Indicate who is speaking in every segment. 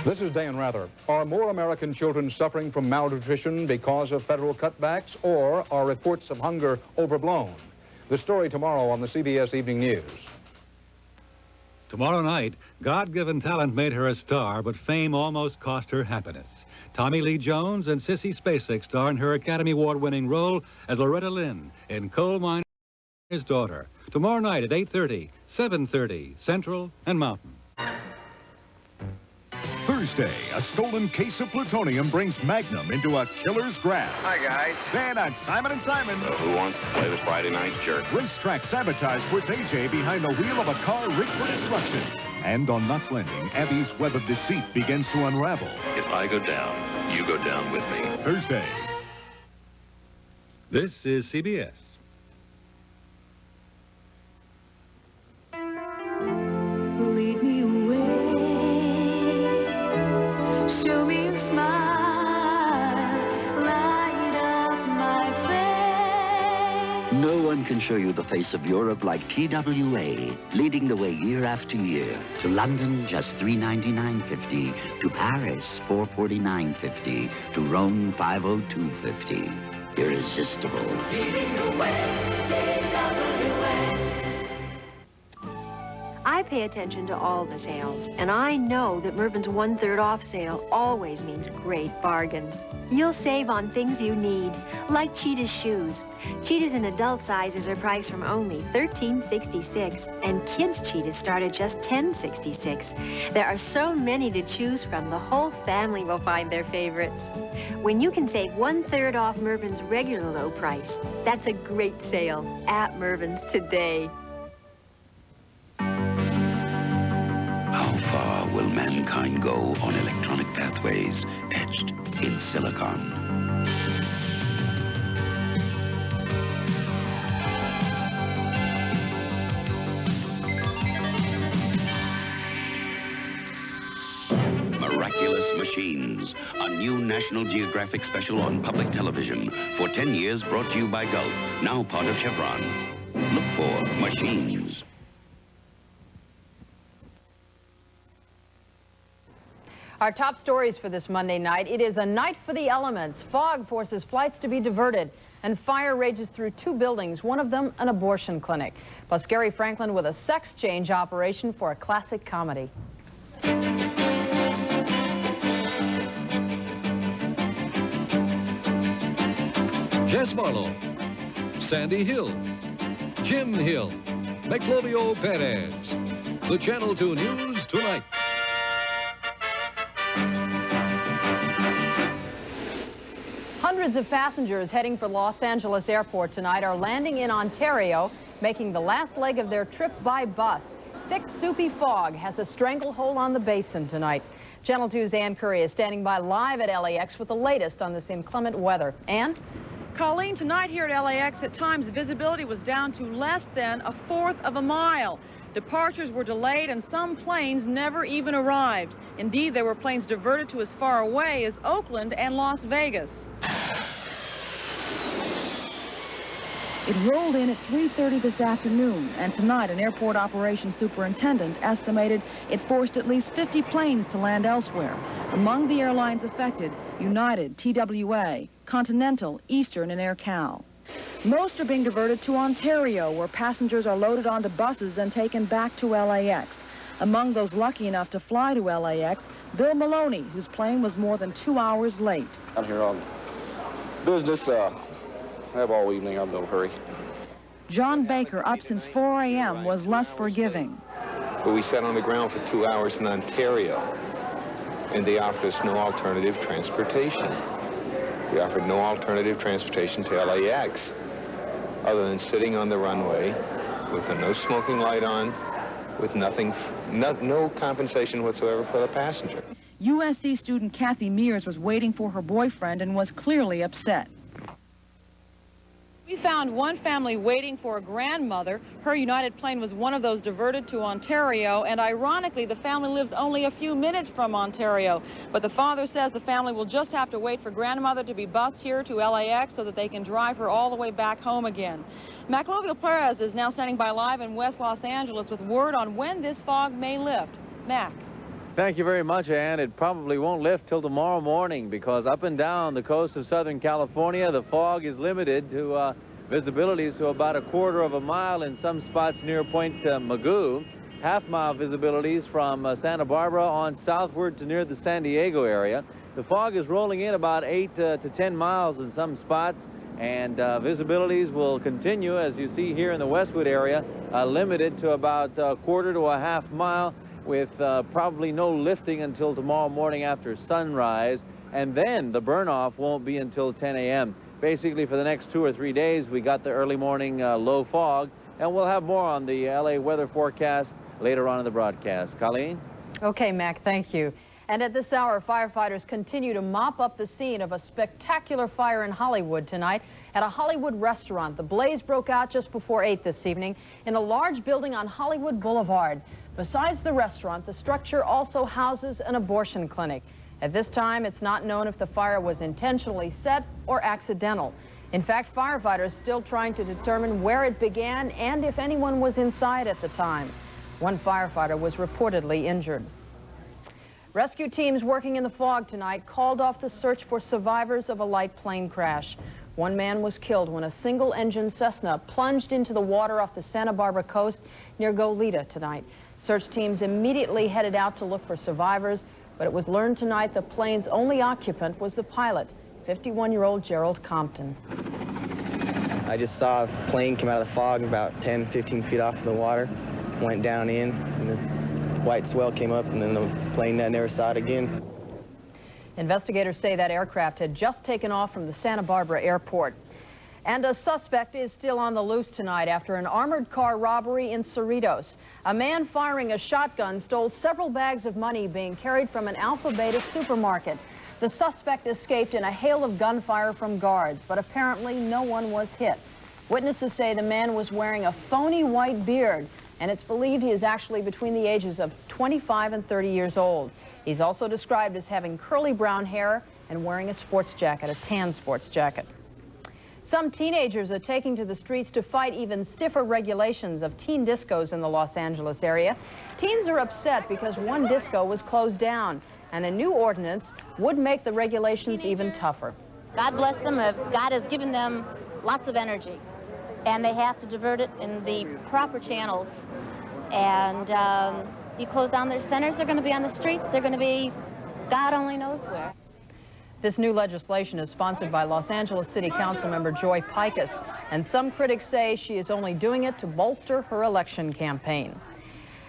Speaker 1: This is Dan Rather. Are more American children suffering from malnutrition because of federal cutbacks, or are reports of hunger overblown? The story tomorrow on the CBS Evening News.
Speaker 2: Tomorrow night, God-given talent made her a star, but fame almost cost her happiness. Tommy Lee Jones and Sissy Spacek star in her Academy Award-winning role as Loretta Lynn in Coal Miner's Daughter. Tomorrow night at 8:30, 7:30, Central and Mountain.
Speaker 3: Thursday, a stolen case of plutonium brings Magnum into a killer's grasp.
Speaker 4: Hi, guys.
Speaker 3: Then on Simon & Simon,
Speaker 4: Who wants to play the Friday night jerk?
Speaker 3: racetrack sabotage puts AJ behind the wheel of a car rigged for destruction. And on Knots Landing, Abby's web of deceit begins to unravel.
Speaker 4: If I go down, you go down with me.
Speaker 3: Thursday.
Speaker 2: This is CBS.
Speaker 5: Lead me away, show me a smile, light up my face.
Speaker 6: No one can show you the face of Europe like TWA, leading the way year after year. To London, just $399.50. To Paris, $449.50. To Rome, $502.50. Irresistible.
Speaker 5: Leading the way, TWA.
Speaker 7: I pay attention to all the sales, and I know that Mervyn's 1/3 off sale always means great bargains. You'll save on things you need, like Cheetah's shoes. Cheetahs in adult sizes are priced from only $13.66, and kids' Cheetahs start at just $10.66. There are so many to choose from, the whole family will find their favorites. When you can save 1/3 off Mervyn's regular low price, that's a great sale at Mervyn's today.
Speaker 6: How far will mankind go on electronic pathways etched in silicon? Miraculous Machines, a new National Geographic special on public television. For 10 years, brought to you by Gulf, now part of Chevron. Look for Machines.
Speaker 8: Our top stories for this Monday night. It is a night for the elements. Fog forces flights to be diverted, and fire rages through 2 buildings, one of them an abortion clinic. Plus, Gary Franklin with a sex change operation for a classic comedy.
Speaker 9: Jess Marlowe, Sandy Hill, Jim Hill, Mclovio Perez. The Channel 2 News tonight.
Speaker 8: Hundreds of passengers heading for Los Angeles Airport tonight are landing in Ontario, making the last leg of their trip by bus. Thick, soupy fog has a stranglehold on the basin tonight. Channel 2's Ann Curry is standing by live at LAX with the latest on this inclement weather. And
Speaker 10: Colleen, tonight here at LAX, at times visibility was down to less than 1/4 of a mile. Departures were delayed and some planes never even arrived. Indeed, there were planes diverted to as far away as Oakland and Las Vegas.
Speaker 11: It rolled in at 3:30 this afternoon, and tonight an airport operations superintendent estimated it forced at least 50 planes to land elsewhere. Among the airlines affected, United, TWA, Continental, Eastern, and AirCal. Most are being diverted to Ontario, where passengers are loaded onto buses and taken back to LAX. Among those lucky enough to fly to LAX, Bill Maloney, whose plane was more than 2 hours late.
Speaker 12: I'm here on business. I have all evening. I'm in no hurry.
Speaker 11: John Baker, up since 4 a.m., was less forgiving.
Speaker 13: But we sat on the ground for 2 hours in Ontario, and they offered us no alternative transportation. They offered no alternative transportation to LAX, other than sitting on the runway with a no smoking light on, with nothing, no compensation whatsoever for the passenger.
Speaker 11: USC student Kathy Mears was waiting for her boyfriend and was clearly upset.
Speaker 10: We found one family waiting for a grandmother. Her United plane was one of those diverted to Ontario, and ironically, the family lives only a few minutes from Ontario. But the father says the family will just have to wait for grandmother to be bused here to LAX so that they can drive her all the way back home again. Mclovio Perez is now standing by live in West Los Angeles with word on when this fog may lift. Mac.
Speaker 14: Thank you very much, Ann. It probably won't lift till tomorrow morning because up and down the coast of Southern California, the fog is limited to visibilities to about 1/4 of a mile in some spots near Point Magoo. Half-mile visibilities from Santa Barbara on southward to near the San Diego area. The fog is rolling in about 8 to 10 miles in some spots, and visibilities will continue, as you see here in the Westwood area, limited to about 1/4 to a half mile, with probably no lifting until tomorrow morning after sunrise, and then the burn-off won't be until 10 a.m. Basically, for the next 2 or 3 days, we got the early morning low fog, and we'll have more on the L.A. weather forecast later on in the broadcast. Colleen?
Speaker 8: Okay, Mac, thank you. And at this hour, firefighters continue to mop up the scene of a spectacular fire in Hollywood tonight at a Hollywood restaurant. The blaze broke out just before 8 this evening in a large building on Hollywood Boulevard. Besides the restaurant, the structure also houses an abortion clinic. At this time, it's not known if the fire was intentionally set or accidental. In fact, firefighters still trying to determine where it began and if anyone was inside at the time. One firefighter was reportedly injured. Rescue teams working in the fog tonight called off the search for survivors of a light plane crash. One man was killed when a single-engine Cessna plunged into the water off the Santa Barbara coast near Goleta tonight. Search teams immediately headed out to look for survivors, but it was learned tonight the plane's only occupant was the pilot, 51-year-old Gerald Compton.
Speaker 15: I just saw a plane come out of the fog about 10, 15 feet off of the water, went down in, and the white swell came up, and then the plane never saw it again.
Speaker 8: Investigators say that aircraft had just taken off from the Santa Barbara airport. And a suspect is still on the loose tonight after an armored car robbery in Cerritos. A man firing a shotgun stole several bags of money being carried from an Alpha Beta supermarket. The suspect escaped in a hail of gunfire from guards, but apparently no one was hit. Witnesses say the man was wearing a phony white beard, and it's believed he is actually between the ages of 25 and 30 years old. He's also described as having curly brown hair and wearing a sports jacket, a tan sports jacket. Some teenagers are taking to the streets to fight even stiffer regulations of teen discos in the Los Angeles area. Teens are upset because one disco was closed down, and a new ordinance would make the regulations even tougher.
Speaker 16: God bless them if God has given them lots of energy, and they have to divert it in the proper channels. And you close down their centers, they're going to be on the streets, they're going to be God only knows where.
Speaker 8: This new legislation is sponsored by Los Angeles City Council member Joy Pikus, and some critics say she is only doing it to bolster her election campaign.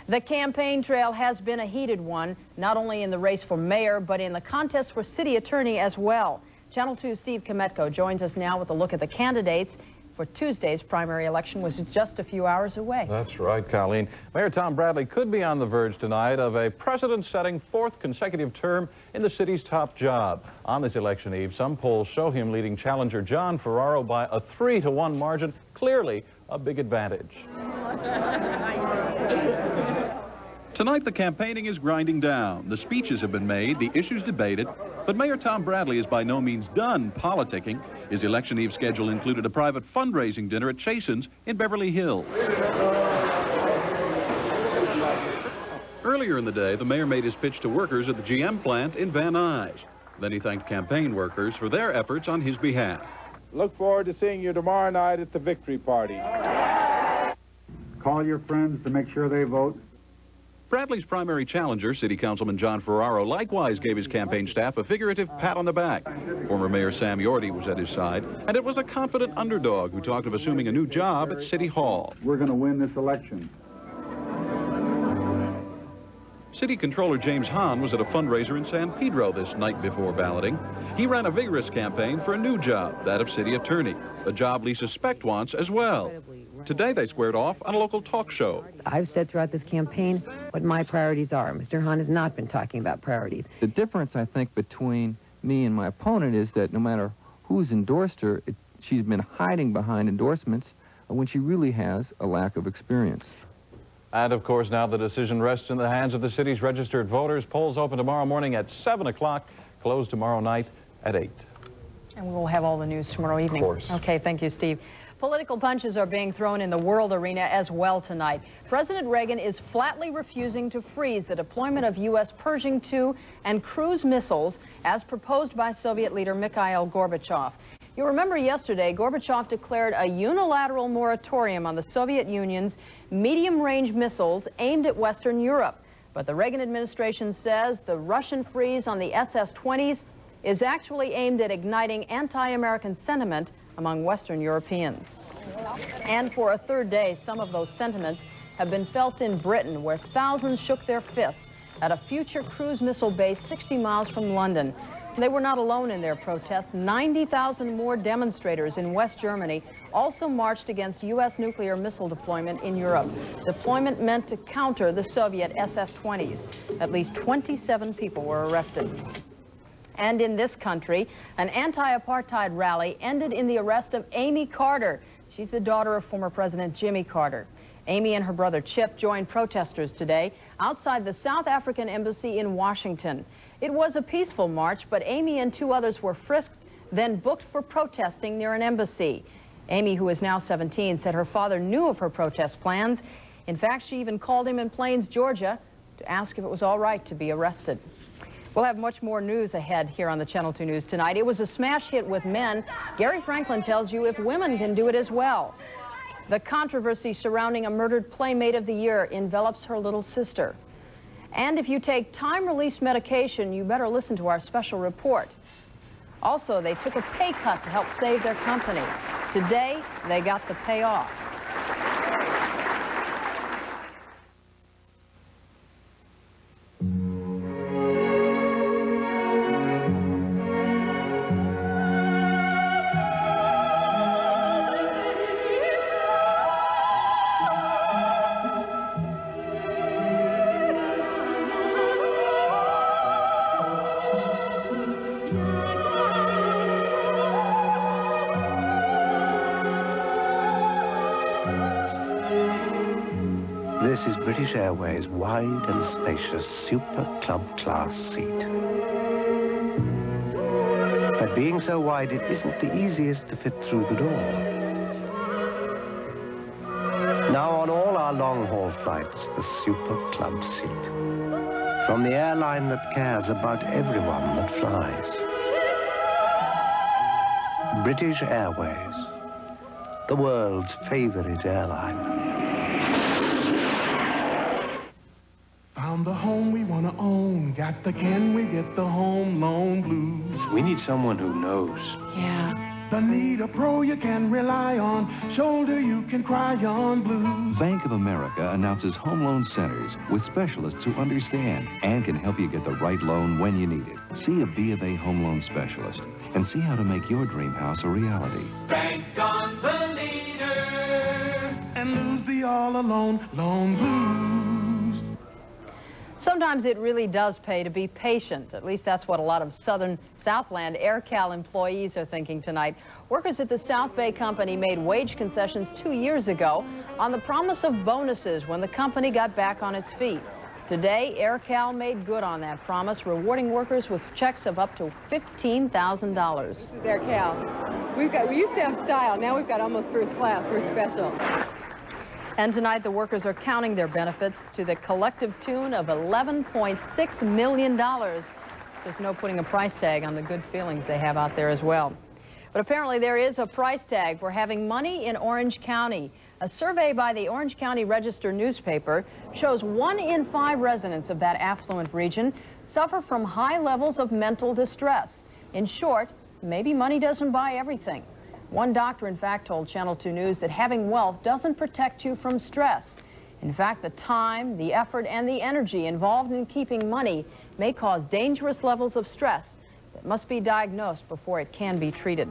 Speaker 8: The campaign trail has been a heated one, not only in the race for mayor, but in the contest for city attorney as well. Channel 2's Steve Kometko joins us now with a look at the candidates for Tuesday's primary election, was just a few hours away.
Speaker 1: That's right, Colleen. Mayor Tom Bradley could be on the verge tonight of a precedent-setting 4th consecutive term in the city's top job. On this election eve, some polls show him leading challenger John Ferraro by a 3-to-1 margin, clearly a big advantage.
Speaker 17: Tonight, the campaigning is grinding down. The speeches have been made, the issues debated, but Mayor Tom Bradley is by no means done politicking. His election eve schedule included a private fundraising dinner at Chasen's in Beverly Hills. Earlier in the day, the mayor made his pitch to workers at the GM plant in Van Nuys. Then he thanked campaign workers for their efforts on his behalf.
Speaker 18: Look forward to seeing you tomorrow night at the victory party.
Speaker 19: Call your friends to make sure they vote.
Speaker 17: Bradley's primary challenger, City Councilman John Ferraro, likewise gave his campaign staff a figurative pat on the back. Former Mayor Sam Yorty was at his side, and it was a confident underdog who talked of assuming a new job at City Hall.
Speaker 19: We're going to win this election.
Speaker 17: City Controller James Hahn was at a fundraiser in San Pedro this night before balloting. He ran a vigorous campaign for a new job, that of City Attorney, a job Lisa Specht wants as well. Today they squared off on a local talk show.
Speaker 20: I've said throughout this campaign what my priorities are. Mr. Hahn has not been talking about priorities.
Speaker 21: The difference, I think, between me and my opponent is that no matter who's endorsed her, she's been hiding behind endorsements when she really has a lack of experience.
Speaker 1: And, of course, now the decision rests in the hands of the city's registered voters. Polls open tomorrow morning at 7 o'clock, closed tomorrow night at 8.
Speaker 8: And we will have all the news tomorrow evening.
Speaker 1: Of course.
Speaker 8: Okay, thank you, Steve. Political punches are being thrown in the world arena as well tonight. President Reagan is flatly refusing to freeze the deployment of U.S. Pershing II and cruise missiles as proposed by Soviet leader Mikhail Gorbachev. You remember yesterday, Gorbachev declared a unilateral moratorium on the Soviet Union's medium-range missiles aimed at Western Europe. But the Reagan administration says the Russian freeze on the SS-20s is actually aimed at igniting anti-American sentiment among Western Europeans. And for a third day, some of those sentiments have been felt in Britain, where thousands shook their fists at a future cruise missile base 60 miles from London. They were not alone in their protests. 90,000 more demonstrators in West Germany also marched against U.S. nuclear missile deployment in Europe. Deployment meant to counter the Soviet SS-20s. At least 27 people were arrested. And in this country, an anti-apartheid rally ended in the arrest of Amy Carter. She's the daughter of former President Jimmy Carter. Amy and her brother Chip joined protesters today outside the South African embassy in Washington. It was a peaceful march, but Amy and two others were frisked, then booked for protesting near an embassy. Amy, who is now 17, said her father knew of her protest plans. In fact, she even called him in Plains, Georgia, to ask if it was all right to be arrested. We'll have much more news ahead here on the Channel 2 News tonight. It was a smash hit with men. Gary Franklin tells you if women can do it as well. The controversy surrounding a murdered Playmate of the Year envelops her little sister. And if you take time-release medication, you better listen to our special report. Also, they took a pay cut to help save their company. Today, they got the payoff.
Speaker 4: This is British Airways' wide and spacious Super Club class seat. But being so wide, it isn't the easiest to fit through the door. Now on all our long-haul flights, the Super Club seat. From the airline that cares about everyone that flies. British Airways, the world's favorite airline.
Speaker 22: Found the home we want to own. Got the can we get the home loan blues.
Speaker 4: We need someone who knows.
Speaker 22: Yeah. The need a pro you can rely on. Shoulder you can cry on blues.
Speaker 23: Bank of America announces home loan centers with specialists who understand and can help you get the right loan when you need it. See a B of A home loan specialist and see how to make your dream house a reality.
Speaker 22: Bank on the leader and lose the all alone loan blues.
Speaker 8: Sometimes it really does pay to be patient. At least that's what a lot of Southern Southland AirCal employees are thinking tonight. Workers at the South Bay company made wage concessions 2 years ago on the promise of bonuses when the company got back on its feet. Today, AirCal made good on that promise, rewarding workers with checks of up to $15,000.
Speaker 20: AirCal. We used to have style. Now we've got almost first class. We're special.
Speaker 8: And tonight, the workers are counting their benefits to the collective tune of $11.6 million. There's no putting a price tag on the good feelings they have out there as well. But apparently there is a price tag for having money in Orange County. A survey by the Orange County Register newspaper shows 1 in 5 residents of that affluent region suffer from high levels of mental distress. In short, maybe money doesn't buy everything. One doctor, in fact, told Channel 2 News that having wealth doesn't protect you from stress. In fact, the time, the effort, and the energy involved in keeping money may cause dangerous levels of stress that must be diagnosed before it can be treated.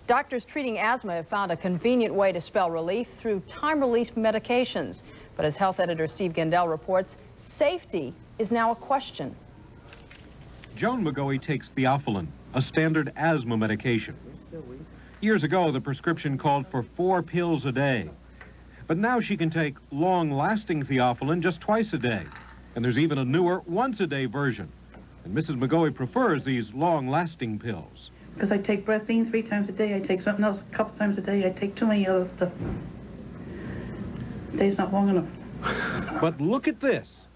Speaker 8: Doctors treating asthma have found a convenient way to spell relief through time-release medications. But as health editor Steve Gendell reports, safety is now a question.
Speaker 24: Joan McGoey takes theophylline, a standard asthma medication. Years ago, the prescription called for 4 pills a day. But now she can take long-lasting theophylline just twice a day. And there's even a newer once-a-day version. And Mrs. McGoey prefers these long-lasting pills.
Speaker 2: Because I take breathine 3 times a day. I take something else a couple times a day. I take too many other stuff. The day's not long enough.
Speaker 24: But look at this.